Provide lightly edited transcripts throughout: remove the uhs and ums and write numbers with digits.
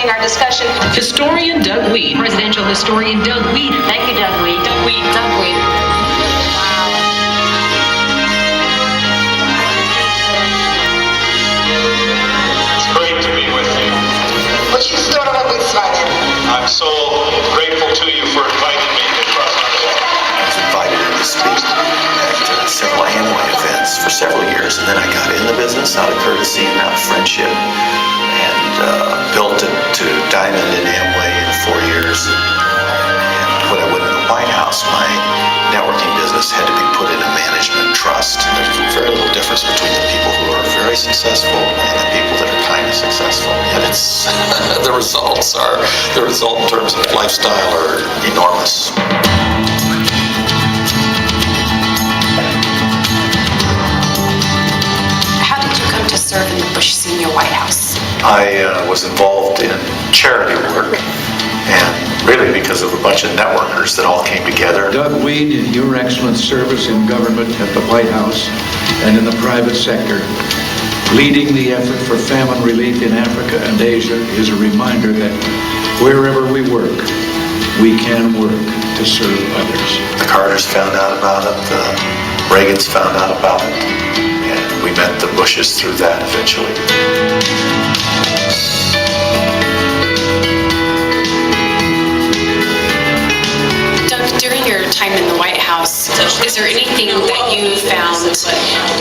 joining our discussion. Historian Doug Wead. Presidential historian Doug Wead. Thank you, Doug Wead. Doug Wead. Doug Wead. It's great to be with you. Очень здорово быть с вами. I'm so grateful to you for inviting me to trust our I was invited in to speak at several Amway events for several years, and then I got in the business out of courtesy and out of friendship, and built it to diamond in Amway in 4 years. And when I went in the White House, my networking business had to be put in a management trust. And there's very little difference between the people who are very successful and the people that are kind of successful. And it's the result in terms of lifestyle are enormous. To serve in the Bush Senior White House? I was involved in charity work, and really because of a bunch of networkers that all came together. Doug Wead, in your excellent service in government at the White House and in the private sector, leading the effort for famine relief in Africa and Asia is a reminder that wherever we work, we can work to serve others. The Carters found out about it, the Reagans found out about it, and we met the Bushes through that eventually. Doug, during your time in the White House, is there anything that you found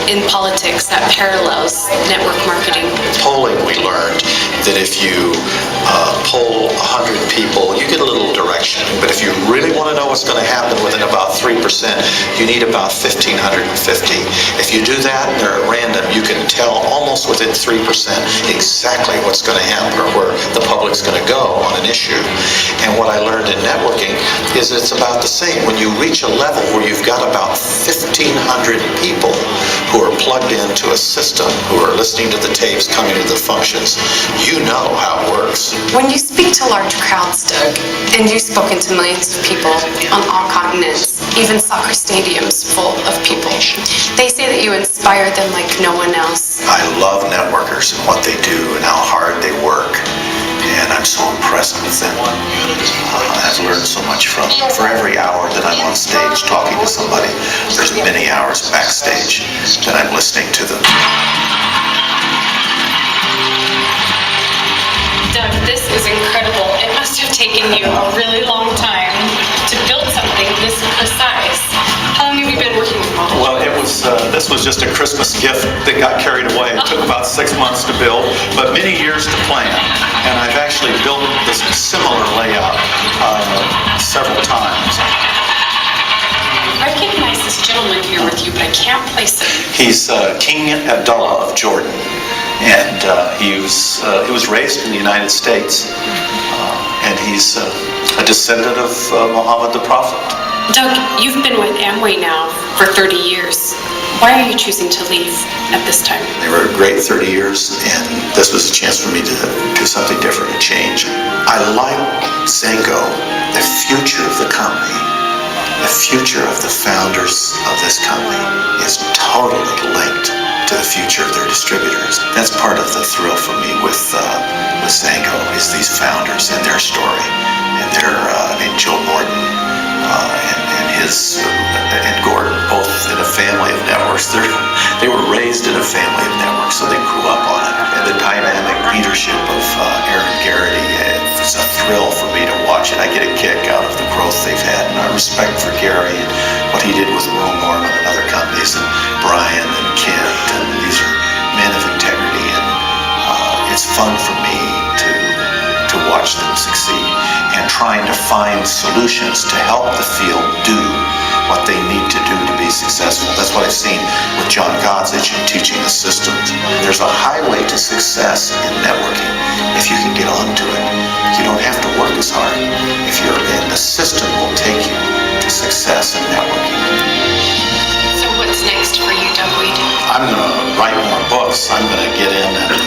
in politics that parallels network marketing? Polling, we learned that if you poll 100 people, you get a little direction. But if you really want to know what's going to happen within about 3%, you need about 1,550. If you do that and they're at random, you can tell almost within 3% exactly what's going to happen or where the public's going to go on an issue. And what I learned in networking is it's about the same. When you reach a level where you've got about 1,500 people who are plugged into a system, who are listening to the tapes, coming to the functions, you know how it works. When you speak to large crowds, Doug, and you've spoken to millions of people on all continents, even soccer stadiums full of people, they say that you inspire them like no one else. I love networkers and what they do and how hard they work. And I'm so impressed with them. I've learned so much from them. For every hour that I'm on stage talking to somebody, there's many hours backstage that I'm listening to them. Doug, this is incredible. It must have taken you a really long time to build something this precise. How long have you been working with models? Well, this was just a Christmas gift that got carried away. It took about 6 months to build, but many years to plan. And I've actually built this similar layout several times. I recognize this gentleman here with you, but I can't place him. He's King Abdullah of Jordan, and he was raised in the United States, and he's a descendant of Muhammad the Prophet. Doug, you've been with Amway now for 30 years. Why are you choosing to leave at this time? They were a great 30 years, and this was a chance for me to do something different and change. I like XanGo, the future of the company. The future of the founders of this company is totally linked to the future of their distributors. That's part of the thrill for me with XanGo, is these founders and their story. And Joe Morton and Gordon, both in a family of networks. They were raised in a family of networks, so they grew up on it. And the dynamic leadership of Aaron Garrity, it's a thrill for me to watch it. I get a kick out of the growth they've had, and our respect for Gary and what he did with Will Norman and other companies, and Brian and Kent, and these are men of integrity, and it's fun for me to watch them succeed and trying to find solutions to help the field do what they need to do to be successful. That's what I've seen with John Godzich in teaching the systems. There's a highway to success in networking if you can get onto it. You don't have to work as hard. If you're in, the system will take you to success in networking. So what's next for you, Doug Wead? I'm going to write more books. I'm going to get in and